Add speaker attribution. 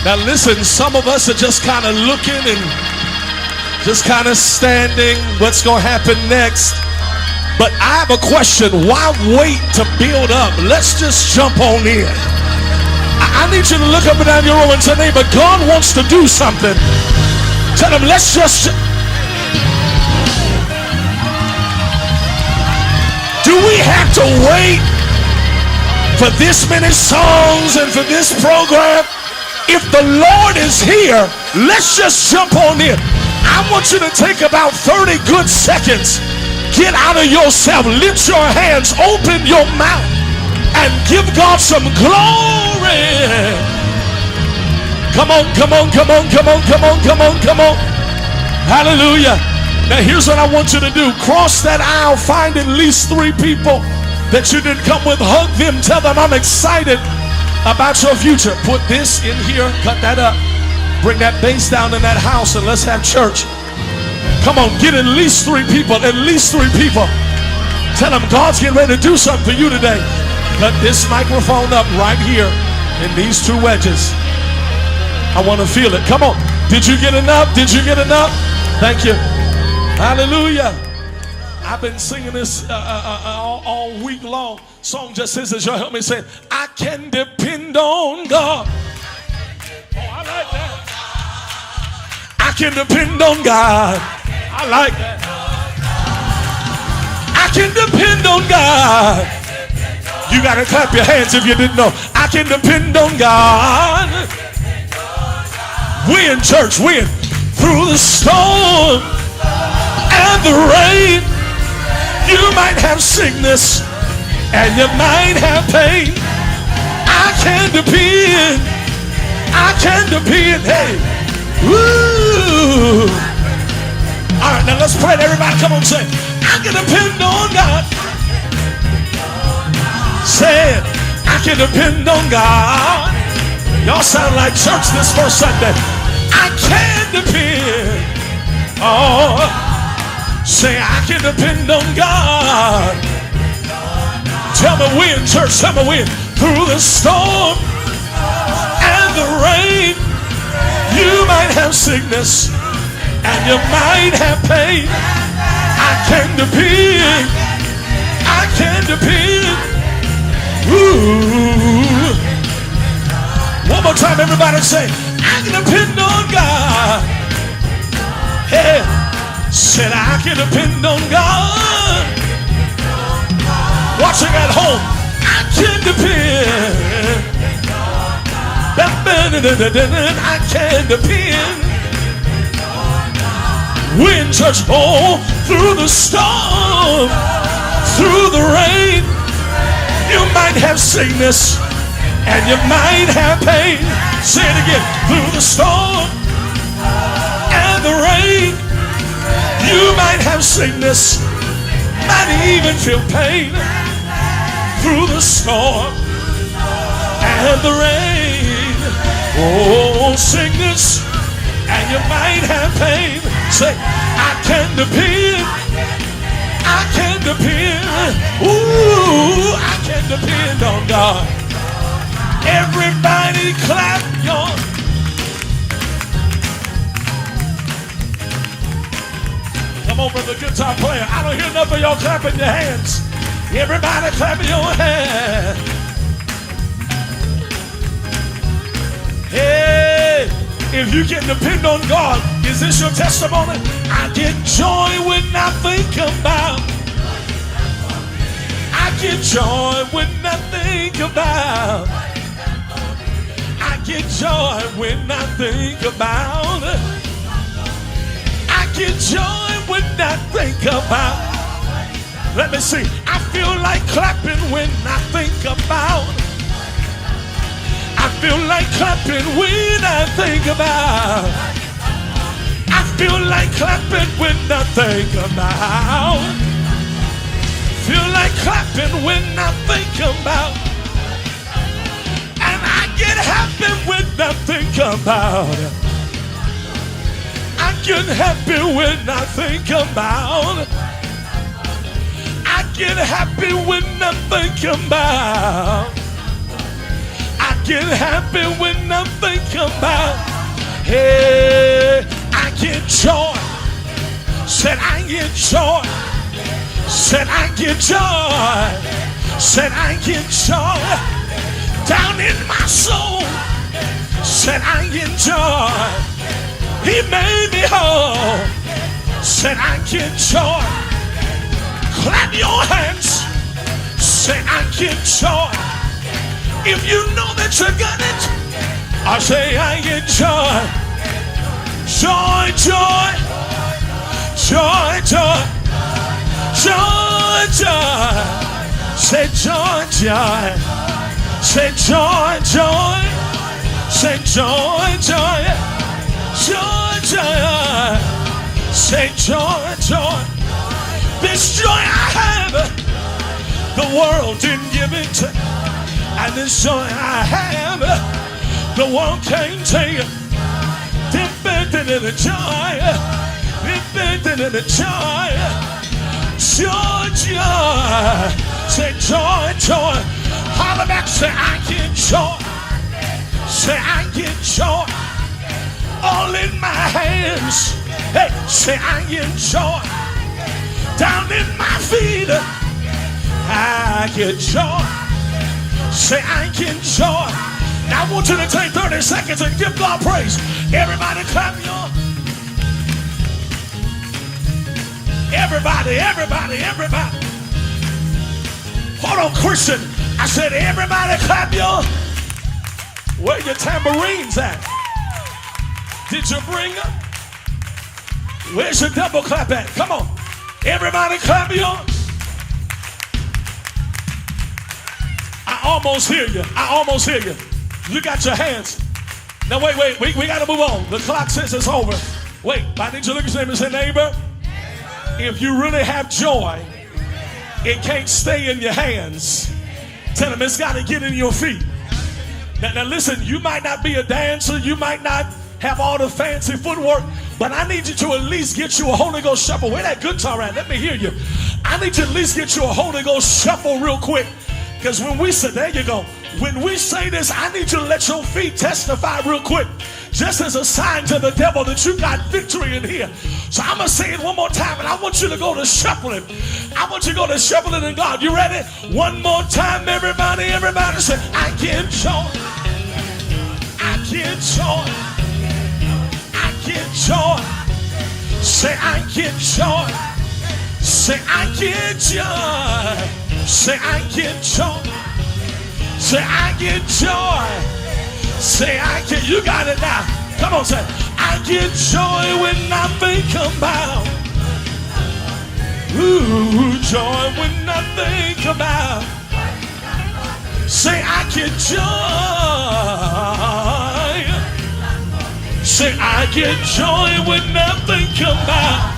Speaker 1: Now listen, some of us are just kind of looking and just kind of standing. What's going to happen next? But I have a question. Why wait to build up? Let's just jump on in. I need you to look up and down your row and tell neighbor, God wants to do something. Tell him, let's just... Do we have to wait for this many songs and for this program? If the Lord is here, let's just jump on in. I want you to take about 30 good seconds. Get out of yourself. Lift your hands. Open your mouth. And give God some glory. Come on, come on, come on, come on, come on, come on, come on. Hallelujah. Now here's what I want you to do. Cross that aisle. Find at least 3 people that you didn't come with. Hug them. Tell them I'm excited about your future. Put this in here. Cut that up. Bring that bass down in that house and let's have church. Come on. Get at least 3 people. At least 3 people. Tell them God's getting ready to do something for you today. Cut this microphone up right here in these 2 wedges. I want to feel it. Come on. Did you get enough? Did you get enough? Thank you. Hallelujah. I've been singing this all week long. Song just says this. Y'all help me say it. I can depend on God. Oh, I like that. I can depend on God. I like that. I can depend on God. You got to clap your hands if you didn't know. I can depend on God. Win, church, win. Through the storm and the rain, you might have sickness and you might have pain. I can depend. I can depend. Hey. Woo. All right, now let's pray. Everybody come on, say, I can depend on God. Say it. I can depend on God. Y'all sound like church this first Sunday. I can depend. Oh, say I can depend on God. Tell me when, church, tell me when. Through the storm and the rain, you might have sickness and you might have pain. I can depend. I can depend. Ooh. One more time, everybody say, I can depend on God. Hey, said I can depend on God. Watching at home, I can depend. I can depend. When church, oh, through the storm, through the rain, you might have sickness and you might have pain. Say it again. Through the storm and the rain, you might have sickness, might even feel pain. Through the storm and the rain, oh, sickness, and you might have pain. Say, I can depend. I can depend. Ooh, I can depend on God. Everybody clap your... Come on, brother guitar player. I don't hear enough of y'all clapping your hands. Everybody clap your hands. Hey, if you can depend on God, is this your testimony? I get joy when I think about. I get joy when I think about. I get joy when I think about. I get joy when I think about. Let me see. I feel like clapping when I think about. I feel like clapping when I think about. I feel like clapping when I think about. Feel like clapping when I think about. And I get happy when I think about. I get happy when I think about. I get happy when I think about. I get happy when I think about. Hey, I get joy. Said I get joy. Said I get joy. Said I get joy down in my soul. Said I get joy. He made me whole. Said I get joy. Clap your hands. Say I get joy. If you know that you got it, I say I get joy. Joy, joy. Joy, joy. Joy, joy. Say joy, joy. Say joy, joy. Say joy, joy. Joy, joy. Say joy, joy. This joy I have, the world didn't give it. And this joy I have, the world can't take it. Defending in the joy. Defending in the joy. Joy, joy. Say joy, joy. Holler back, say I get joy. Say I get joy. All in my hands. Hey, say I get joy. Down in my feet. I get joy. Say I get joy. Now I want you to take 30 seconds and give God praise. Everybody clap your. Everybody, everybody, everybody. Hold on, Christian. I said everybody clap your. Where your tambourines at? Did you bring them? Where's your double clap at? Come on. Everybody clap your. I almost hear you. I almost hear you. You got your hands. Now wait. We got to move on. The clock says it's over. Wait, I need you to look at your neighbor and say, neighbor, if you really have joy, it can't stay in your hands. Tell them it's got to get in your feet. Now listen, you might not be a dancer. You might not have all the fancy footwork, but I need you to at least get you a Holy Ghost shuffle. Where that guitar at? Let me hear you. I need you to at least get you a Holy Ghost shuffle real quick. Because when we say, there you go. When we say this, I need you to let your feet testify real quick. Just as a sign to the devil that you got victory in here. So I'm going to say it one more time, and I want you to go to shuffling. I want you to go to shuffling in God. You ready? One more time, everybody. Everybody say, I get joy. I get joy. I get joy. Say, I get joy. Say, I get joy. Say, I get joy. Say, I get joy. Say, I get, you got it now. Come on, say, I get joy when I think about. Ooh, joy when I think about. Say, I get joy. Say, I get joy when I think about.